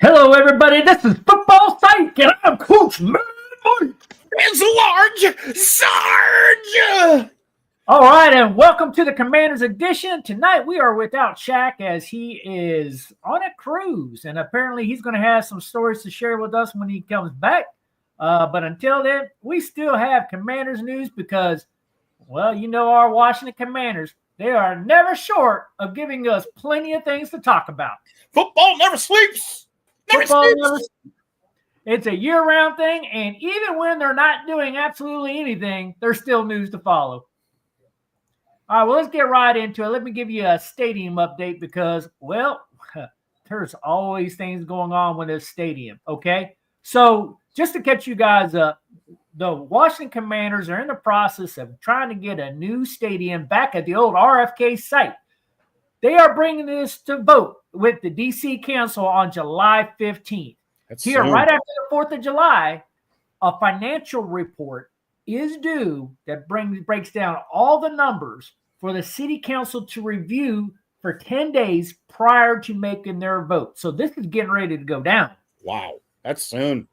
Hello, everybody. This is Football Psych, and I'm Coach Mad Mike. It's Large Sarge! All right, and welcome to the Commanders Edition. Tonight, we are without Shaq as he is on a cruise, and apparently he's going to have some stories to share with us when he comes back. But until then, we still have Commanders news because, well, you know our Washington Commanders. They are never short of giving us plenty of things to talk about. Football never sleeps! It's a year-round thing, and even when they're not doing absolutely anything, there's still news to follow. All right, well, let's get right into it. Let me give you a stadium update because, well, there's always things going on with this stadium, okay? So just to catch you guys up, the Washington Commanders are in the process of trying to get a new stadium back at the old RFK site. They are bringing this to vote with the D.C. Council on July 15th. Here, right after the 4th of July, a financial report is due that breaks down all the numbers for the city council to review for 10 days prior to making their vote. So this is getting ready to go down. Wow, that's soon.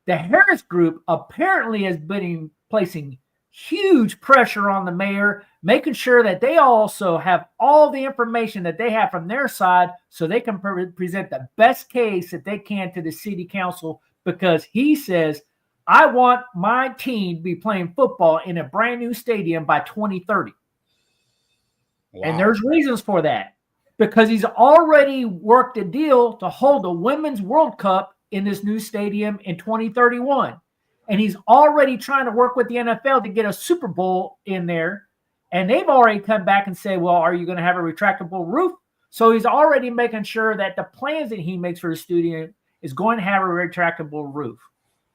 The Harris Group apparently has been placing huge pressure on the mayor, making sure that they also have all the information that they have from their side so they can present the best case that they can to the city council, because he says, I want my team to be playing football in a brand new stadium by 2030. Wow. And there's reasons for that, because he's already worked a deal to hold the Women's World Cup in this new stadium in 2031. And he's already trying to work with the NFL to get a Super Bowl in there. And they've already come back and say, well, are you going to have a retractable roof? So he's already making sure that the plans that he makes for the stadium is going to have a retractable roof.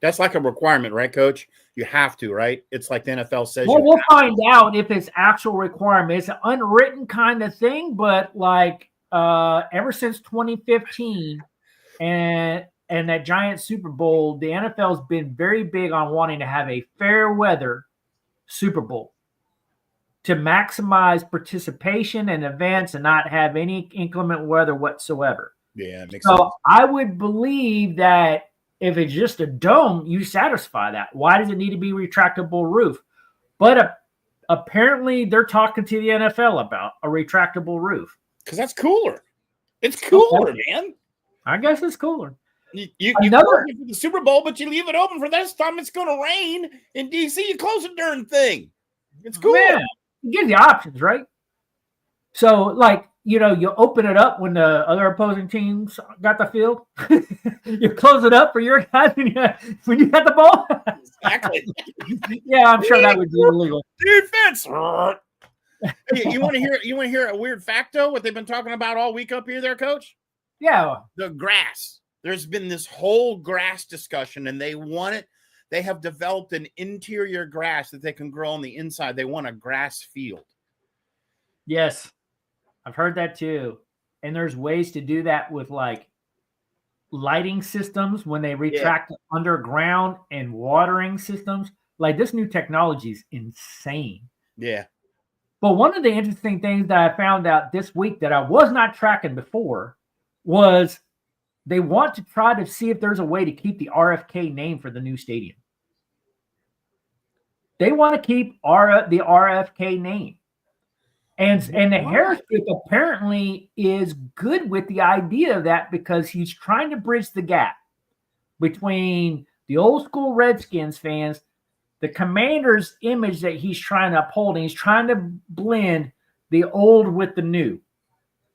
That's like a requirement, right, Coach? You have to, right? It's like the NFL says. Well, we'll find out if it's actual requirement. It's an unwritten kind of thing, but like ever since 2015 and that giant Super Bowl, the NFL has been very big on wanting to have a fair weather Super Bowl to maximize participation in events and not have any inclement weather whatsoever. Yeah, it makes sense. So I would believe that if it's just a dome, you satisfy that. Why does it need to be retractable roof? But apparently they're talking to the NFL about a retractable roof. Because that's cooler. It's cooler, man. I guess it's cooler. You close it for the Super Bowl, but you leave it open for this time it's going to rain in D.C. You close the darn thing. It's cool. Man, it gives you options, right? So, like, you know, you open it up when the other opposing teams got the field. You close it up for your guys when you got the ball. Exactly. Yeah, I'm sure that would be illegal. Defense. You want to hear a weird fact, though, what they've been talking about all week up here there, Coach? Yeah. The grass. There's been this whole grass discussion, and they want it. They have developed an interior grass that they can grow on the inside. They want a grass field. Yes, I've heard that too. And there's ways to do that with like lighting systems when they retract underground and watering systems. Like this new technology is insane. Yeah. But one of the interesting things that I found out this week that I was not tracking before was they want to try to see if there's a way to keep the RFK name for the new stadium. They want to keep the RFK name. And the Harris Group apparently is good with the idea of that because he's trying to bridge the gap between the old school Redskins fans, the Commanders image that he's trying to uphold, and he's trying to blend the old with the new.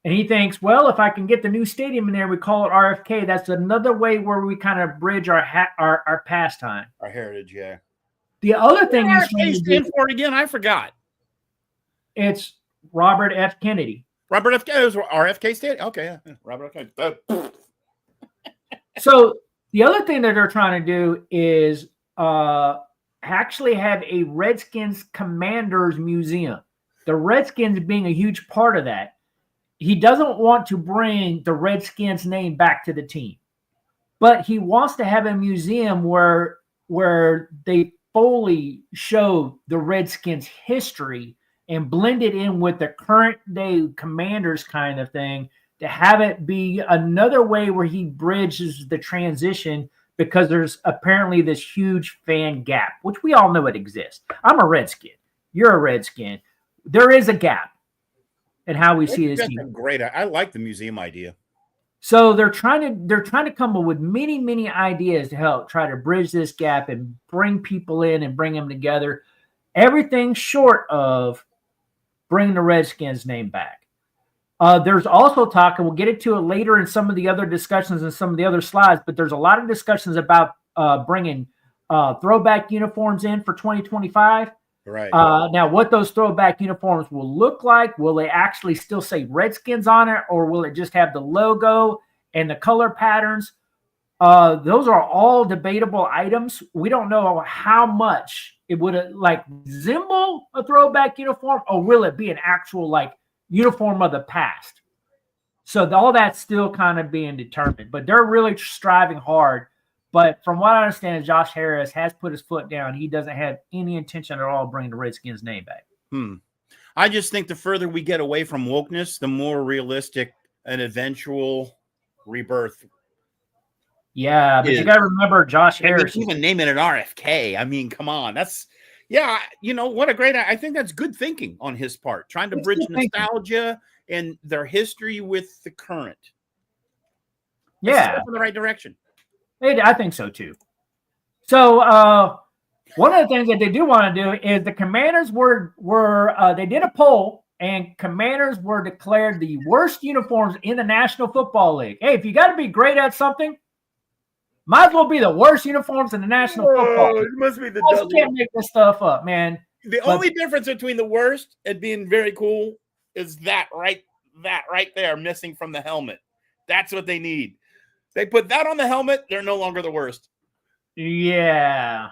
And he thinks, well, if I can get the new stadium in there, we call it RFK. That's another way where we kind of bridge our pastime, our heritage. Yeah. The other thing he's trying to stand for it again, I forgot. It's Robert F. Kennedy. Robert F. Kennedy was RFK Stadium. Okay, yeah. Robert F. Kennedy. So the other thing that they're trying to do is actually have a Redskins Commanders Museum. The Redskins being a huge part of that. He doesn't want to bring the Redskins name back to the team, but he wants to have a museum where they fully show the Redskins history and blend it in with the current day Commanders kind of thing to have it be another way where he bridges the transition, because there's apparently this huge fan gap, which we all know it exists. I'm a Redskin. You're a Redskin. There is a gap in how we see this team. Great. I like the museum idea. So they're trying to come up with many ideas to help try to bridge this gap and bring people in and bring them together. Everything short of bringing the Redskins name back. There's also talk, and we'll get into it later in some of the other discussions and some of the other slides, but there's a lot of discussions about bringing throwback uniforms in for 2025. Right. Now, what those throwback uniforms will look like, will they actually still say Redskins on it, or will it just have the logo and the color patterns? Those are all debatable items. We don't know how much it would like resemble a throwback uniform, or will it be an actual like uniform of the past? So all that's still kind of being determined, but they're really striving hard. But from what I understand, Josh Harris has put his foot down. He doesn't have any intention at all of bringing the Redskins name back. I just think the further we get away from wokeness, the more realistic an eventual rebirth. Yeah, but you got to remember Josh Harris. Even naming it RFK. I mean, come on. That's, what a great, I think that's good thinking on his part, trying to bridge nostalgia and their history with the current. Yeah. In the right direction. I think so too. So one of the things that they do want to do is the Commanders were they did a poll, and Commanders were declared the worst uniforms in the National Football League. Hey, if you got to be great at something, might as well be the worst uniforms in the National Football League. It must be the you can't make this stuff up, man. The only difference between the worst and being very cool is that right there missing from the helmet. That's what they need. They put that on the helmet, they're no longer the worst. Yeah.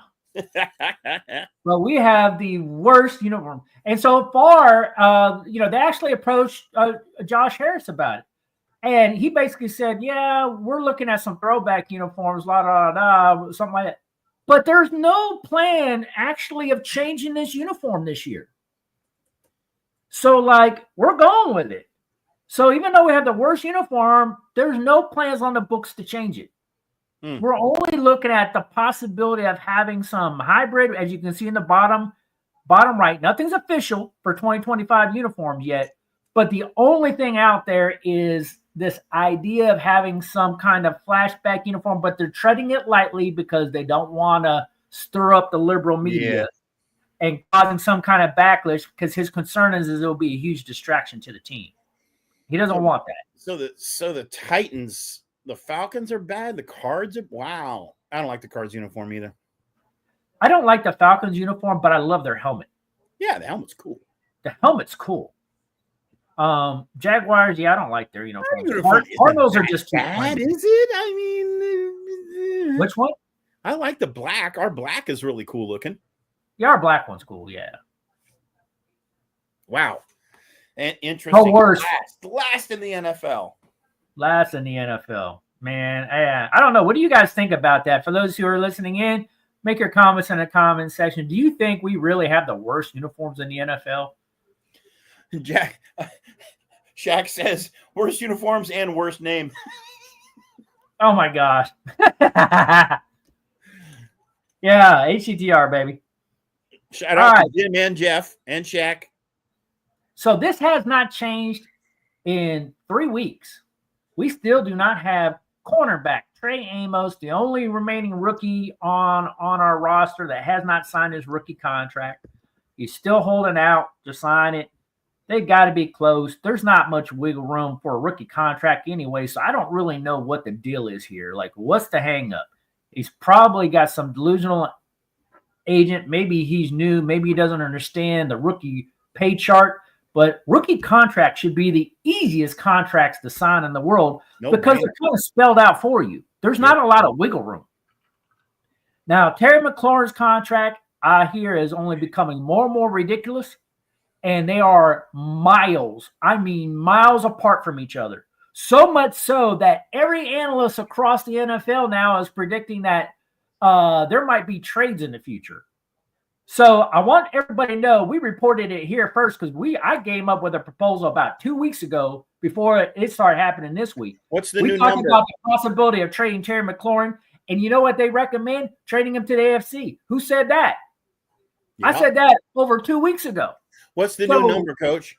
But we have the worst uniform. And so far, they actually approached Josh Harris about it. And he basically said, yeah, we're looking at some throwback uniforms, something like that. But there's no plan actually of changing this uniform this year. So, we're going with it. So even though we have the worst uniform, there's no plans on the books to change it. We're only looking at the possibility of having some hybrid, as you can see in the bottom right. Nothing's official for 2025 uniforms yet, but the only thing out there is this idea of having some kind of flashback uniform, but they're treading it lightly because they don't want to stir up the liberal media and causing some kind of backlash, because his concern is it'll be a huge distraction to the team. He doesn't want that. So the Titans, the Falcons are bad. The Cards are wow. I don't like the Cards uniform either. I don't like the Falcons uniform, but I love their helmet. Yeah, the helmet's cool. The helmet's cool. Jaguars, I don't like their uniform. Cardinals are just bad, is it? I mean, which one? I like the black. Our black is really cool looking. Yeah, our black one's cool. Yeah. Wow. And interesting. Worst. Last in the NFL. Last in the NFL. Man, I don't know. What do you guys think about that? For those who are listening in, make your comments in the comment section. Do you think we really have the worst uniforms in the NFL? Shaq says worst uniforms and worst name. Oh my gosh. Yeah, HCTR, baby. Shout out to Jim and Jeff and Shaq. So this has not changed in 3 weeks. We still do not have cornerback Trey Amos, the only remaining rookie on our roster that has not signed his rookie contract. He's still holding out to sign it. They got to be close. There's not much wiggle room for a rookie contract anyway, so I don't really know what the deal is here. What's the hang up? He's probably got some delusional agent. Maybe he's new. Maybe he doesn't understand the rookie pay chart. But rookie contracts should be the easiest contracts to sign in the world because they're kind of spelled out for you. There's not a lot of wiggle room. Now, Terry McLaurin's contract, I hear, is only becoming more and more ridiculous, and they are miles apart from each other. So much so that every analyst across the NFL now is predicting that there might be trades in the future. So I want everybody to know we reported it here first because I came up with a proposal about 2 weeks ago before it started happening this week. What's the we new talked number? about the possibility of trading Terry McLaurin, and you know what they recommend? Trading him to the AFC. Who said that? Yeah. I said that over 2 weeks ago. What's the new number, Coach?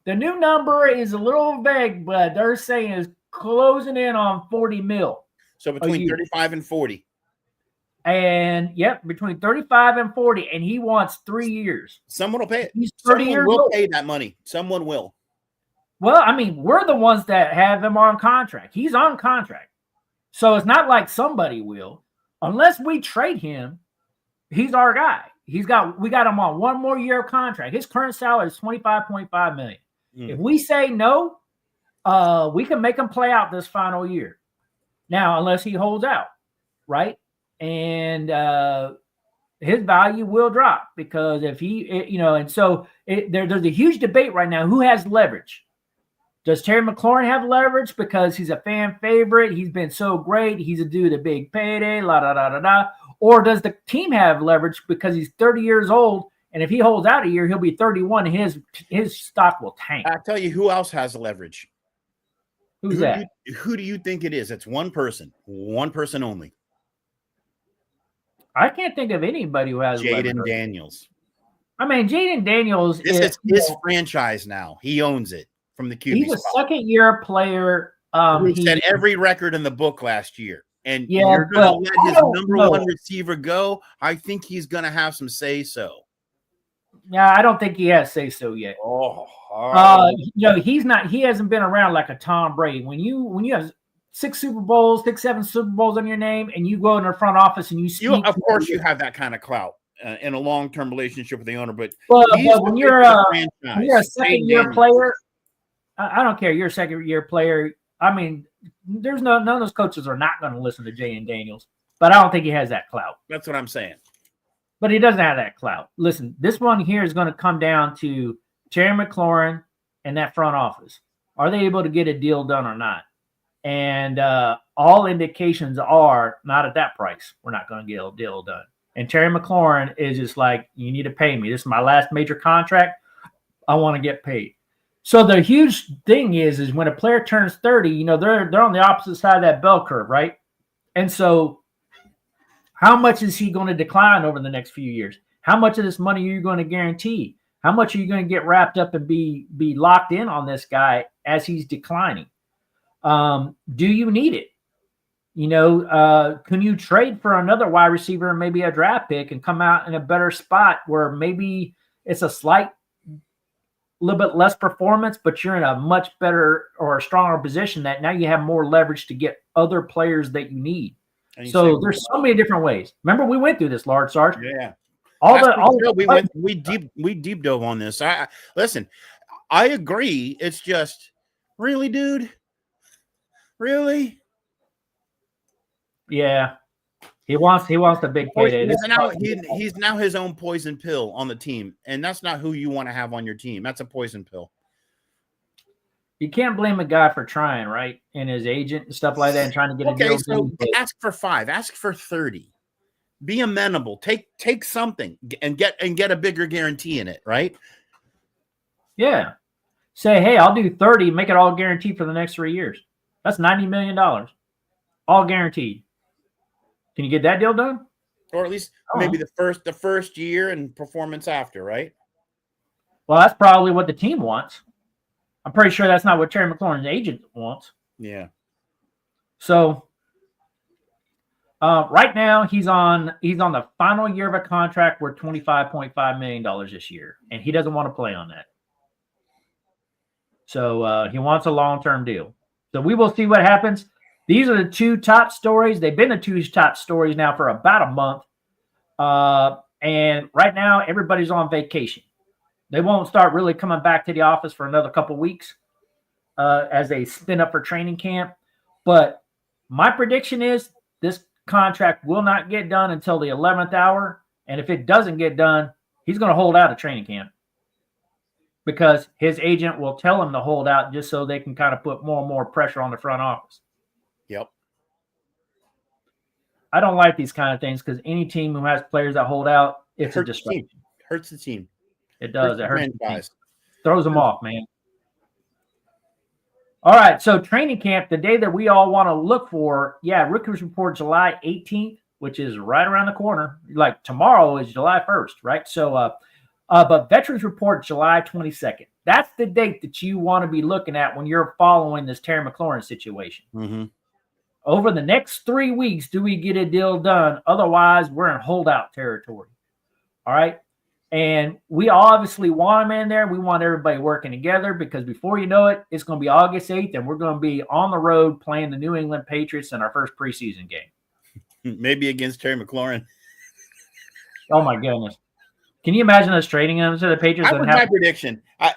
The new number is a little vague, but they're saying is closing in on 40 mil. So between 35 and 40. And yep, between 35 and 40, and he wants 3 years. Someone will pay it. He's 30 Someone years will old. pay that money. Someone will. Well, I mean, we're the ones that have him on contract. He's on contract. So it's not like somebody will. Unless we trade him, he's our guy. We got him on 1 more year of contract. His current salary is $25.5 million. If we say no, we can make him play out this final year. Now, unless he holds out, right? And his value will drop because if and so there's a huge debate right now. Who has leverage? Does Terry McLaurin have leverage because he's a fan favorite? He's been so great. He's a dude, a big payday, la da da da da. Or does the team have leverage because he's 30 years old? And if he holds out a year, he'll be 31 and his stock will tank. I'll tell you who else has leverage. Who's that? Who do you think it is? It's one person only. I can't think of anybody who has Jaden leverage. Daniels. I mean, Jaden Daniels is his franchise now. He owns it from the QB. He's a second-year player. He set every record in the book last year. And yeah, you're going to let his number one receiver go. I think he's going to have some say-so. Yeah, I don't think he has say-so yet. He's not. He hasn't been around like a Tom Brady. When you have 6, 7 Super Bowls on your name, and you go in the front office and you speak. Of course, you have that kind of clout in a long-term relationship with the owner. But when you're a second-year player, I don't care. You're a second-year player. I mean, there's none of those coaches are not going to listen to Jaden Daniels, but I don't think he has that clout. That's what I'm saying. But he doesn't have that clout. Listen, this one here is going to come down to Terry McLaurin and that front office. Are they able to get a deal done or not? And all indications are not at that price. We're not going to get a deal done. And Terry McLaurin is just like, you need to pay me. This is my last major contract. I want to get paid. So the huge thing is when a player turns 30, they're on the opposite side of that bell curve, right? And so how much is he going to decline over the next few years? How much of this money are you going to guarantee? How much are you going to get wrapped up and be locked in on this guy as he's declining? Do you need it? Can you trade for another wide receiver and maybe a draft pick and come out in a better spot where maybe it's a little bit less performance, but you're in a much better or a stronger position that now you have more leverage to get other players that you need. So there's so many different ways. Remember, we went through this, Large Sarge. Yeah. We deep dove on this. Listen, I agree. It's just really, dude. Really? Yeah. He wants the big payday. He's now his own poison pill on the team, and that's not who you want to have on your team. That's a poison pill. You can't blame a guy for trying, right? And his agent and stuff like that and trying to get a deal. So ask for 5, ask for 30. Be amenable. Take something and get a bigger guarantee in it, right? Yeah. Say, hey, I'll do 30, make it all guaranteed for the next 3 years. That's $90 million. All guaranteed. Can you get that deal done? Or at least maybe the first year and performance after, right? Well, that's probably what the team wants. I'm pretty sure that's not what Terry McLaurin's agent wants. Yeah. So right now he's on the final year of a contract worth $25.5 million this year, and he doesn't want to play on that. So he wants a long-term deal. So we will see what happens. These are the 2 top stories. They've been the 2 top stories now for about a month. And right now everybody's on vacation. They won't start really coming back to the office for another couple weeks as they spin up for training camp. But my prediction is this contract will not get done until the 11th hour. And if it doesn't get done, he's going to hold out of training camp because his agent will tell him to hold out just so they can kind of put more and more pressure on the front office. Yep. I don't like these kind of things because any team who has players that hold out, It's a distraction. Hurts the team. It does. It hurts the team. franchise. Throws them off, man. All right, so training camp, the day that we all want to look for, Rookies Report July 18th, which is right around the corner. Like tomorrow is July 1st, right? So, but Veterans Report July 22nd. That's the date that you want to be looking at when you're following this Terry McLaurin situation. Mm-hmm. Over the next 3 weeks, do we get a deal done? Otherwise, we're in holdout territory. All right. And we obviously want them in there. We want everybody working together because before you know it, it's going to be August 8th, and we're going to be on the road playing the New England Patriots in our first preseason game. Maybe against Terry McLaurin. Oh, my goodness. Can you imagine us trading them to the Patriots? That was my prediction. I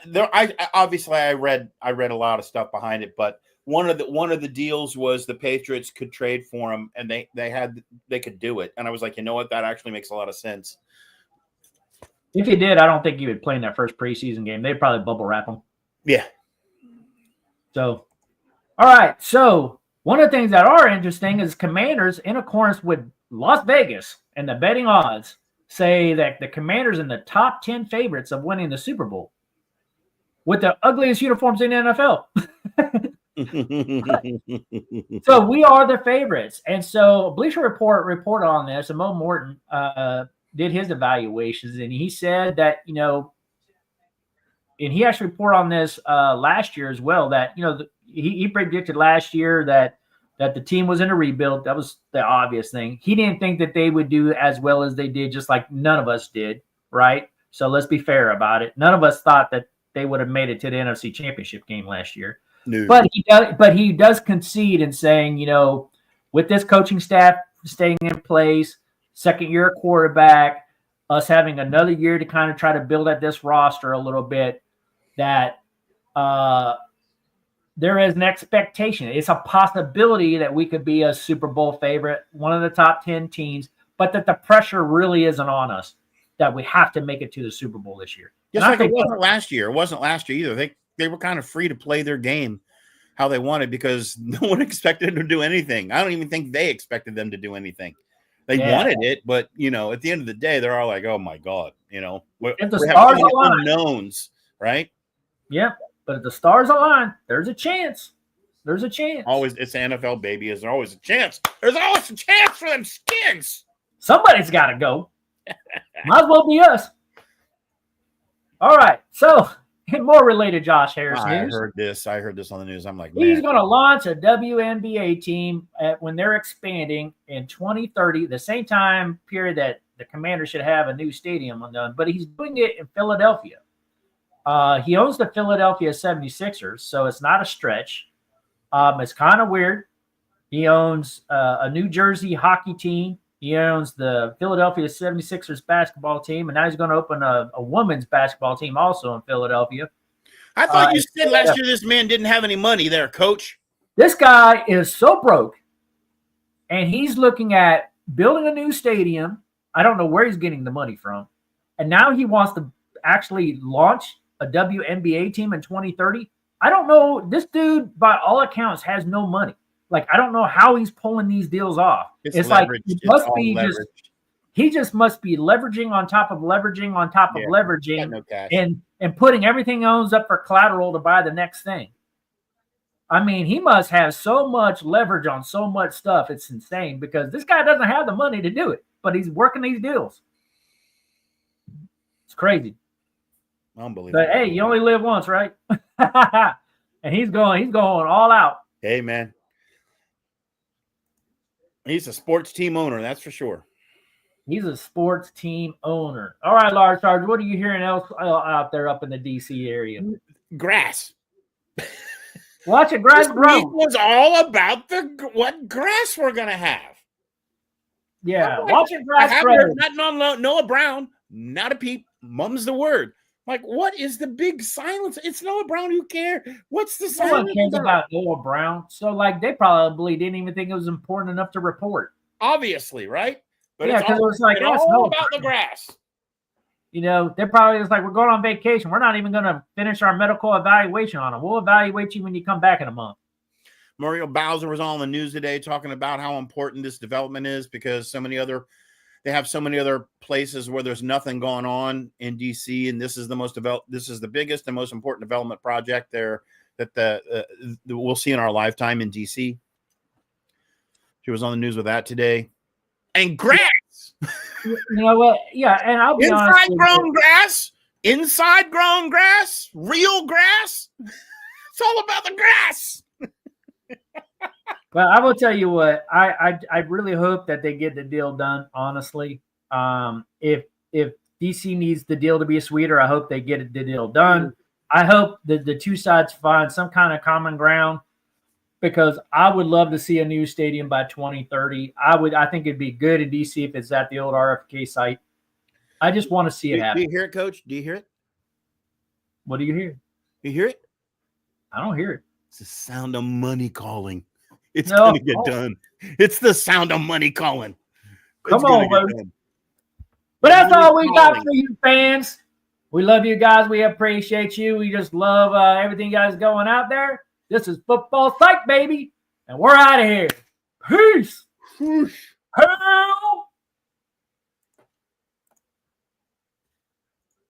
read a lot of stuff behind it, but one of the deals was the Patriots could trade for him, and they could do it. And I was like, you know what? That actually makes a lot of sense. If he did, I don't think he would play in that first preseason game. They'd probably bubble wrap him. Yeah. So, all right. So one of the things that are interesting is Commanders, in accordance with Las Vegas and the betting odds, say that the Commanders in the top 10 favorites of winning the Super Bowl with the ugliest uniforms in the NFL. So we are the favorites. And so Bleacher Report reported on this, and Mo Morton did his evaluations, and he said that, and he actually reported on this last year as well, that, he predicted last year that the team was in a rebuild. That was the obvious thing. He didn't think that they would do as well as they did, just like none of us did, right? So let's be fair about it. None of us thought that they would have made it to the NFC Championship game last year. No. But he does concede in saying, with this coaching staff staying in place, second-year quarterback, us having another year to kind of try to build at this roster a little bit, that there is an expectation. It's a possibility that we could be a Super Bowl favorite, one of the top 10 teams, but that the pressure really isn't on us, that we have to make it to the Super Bowl this year. Just like it wasn't last year. It wasn't last year either. They were kind of free to play their game how they wanted because no one expected them to do anything. I don't even think they expected them to do anything. They wanted it, but, at the end of the day, they're all like, oh, my God, if the stars align, unknowns, right? Yeah, but if the stars align, there's a chance. There's a chance. Always, it's the NFL, baby. There's always a chance. There's always a chance for them Skins. Somebody's got to go. Might as well be us. All right, so in more related Josh Harris news. I heard this on the news. I'm like, man. He's going to launch a WNBA team when they're expanding in 2030, the same time period that the Commanders should have a new stadium done, but he's doing it in Philadelphia. He owns the Philadelphia 76ers, so it's not a stretch. It's kind of weird. He owns a New Jersey hockey team. He owns the Philadelphia 76ers basketball team, and now he's going to open a women's basketball team also in Philadelphia. I thought you said last year this man didn't have any money there, Coach. This guy is so broke, and he's looking at building a new stadium. I don't know where he's getting the money from. And now he wants to actually launch a WNBA team in 2030. I don't know. This dude, by all accounts, has no money. Like, I don't know how he's pulling these deals off. It's like he must be just he just must be leveraging on top of leveraging on top of leveraging and putting everything he owns up for collateral to buy the next thing. I mean, he must have so much leverage on so much stuff. It's insane because this guy doesn't have the money to do it, but he's working these deals. It's crazy. Unbelievable. But hey, you only live once, right? And he's going all out. Hey, man. He's a sports team owner, that's for sure. He's a sports team owner. All right, Large Sarge, what are you hearing else out there up in the D.C. area? Grass. Watch it, grass grow. It was all about what grass we're going to have. Yeah, watch it, grass grow. Nothing on Noah Brown. Not a peep. Mum's the word. Like, what is the big silence? It's Noah Brown. Who cares? What's the silence? No one cares about Noah Brown. So, like, they probably didn't even think it was important enough to report. Obviously, right? But yeah, because it was like, it's all about the grass. They're probably just like, we're going on vacation. We're not even going to finish our medical evaluation on it. We'll evaluate you when you come back in a month. Muriel Bowser was on the news today talking about how important this development is because so many other they have so many other places where there's nothing going on in DC, and this is the biggest and most important development project there that we'll see in our lifetime in DC. She was on the news with that today. And grass. You know what? Yeah, and I'll be honest. Inside grown grass, real grass. It's all about the grass. Well, I will tell you what, I really hope that they get the deal done, honestly. If DC needs the deal to be sweeter, I hope they get the deal done. I hope that the two sides find some kind of common ground, because I would love to see a new stadium by 2030. I think it'd be good in DC if it's at the old RFK site. I just want to see it happen. Do you hear it, Coach? Do you hear it? What do you hear? You hear it? I don't hear it. It's the sound of money calling. It's No. going to get done. It's the sound of money calling. Come on, buddy. But that's all we got for you fans. We love you guys. We appreciate you. We just love everything you guys going out there. This is Football Psych, baby. And we're out of here. Peace. Peace.